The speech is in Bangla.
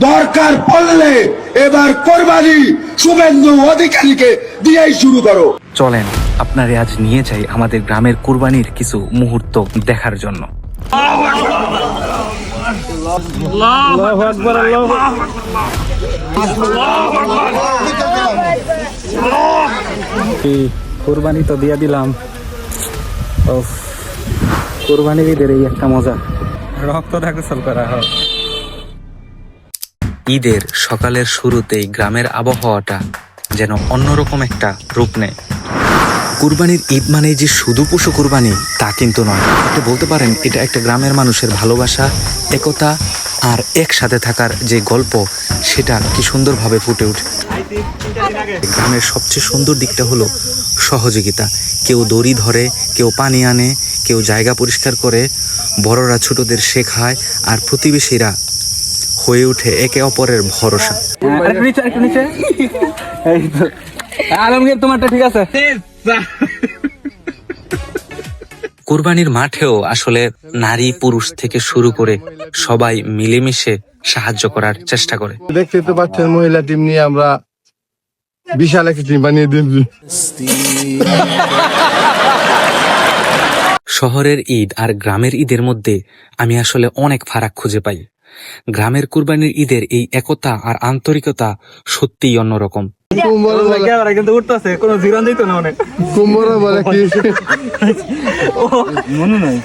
দরকার পড়লে এবার কোরবানি শুভেন্দু অধিকারীকে দিয়েই শুরু করো। চলেন আপনারে আজ নিয়ে যাই আমাদের গ্রামের কুরবানির কিছু মুহূর্ত দেখার জন্য। কুরবানি তো দিয়ে দিলাম, কুরবানির ঈদের এই একটা মজা, রক্ত গোসল করা হয়। ঈদের সকালের শুরুতেই গ্রামের আবহাওয়াটা যেন অন্যরকম একটা রূপ নেয়। কুরবানির ঈদ মানে যে শুধু পশু কুরবানি তা কিন্তু নয়, আপনি বলতে পারেন এটা একটা গ্রামের মানুষের ভালোবাসা, একতা আর একসাথে থাকার যে গল্প সেটা কি সুন্দরভাবে ফুটে ওঠে। গ্রামের সবচেয়ে সুন্দর দিকটা হলো সহযোগিতা। কেউ দড়ি ধরে, কেউ পানি আনে, কেউ জায়গা পরিষ্কার করে, বড়রা ছোটদের শেখায় আর প্রতিবেশীরা হয়ে ওঠে একে অপরের ভরসা। আলমগীর তোমারটা ঠিক আছে। কুরবানির মাঠেও আসলে নারী পুরুষ থেকে শুরু করে সবাই মিলেমিশে সাহায্য করার চেষ্টা করে। দেখতে তো পাচ্ছেন মহিলা টিম নিয়ে আমরা বিশাল একটা টিম বানিয়ে দিয়েছি। শহরের ঈদ আর গ্রামের ঈদের মধ্যে আমি আসলে অনেক ফারাক খুঁজে পাই। গ্রামের কুরবানির ঈদের এই একতা আর আন্তরিকতা সত্যিই অন্যরকম। কিন্তু উঠতেছে কোনো জিরন দিত না অনেক কুমড়া বলে কি মনে নাই।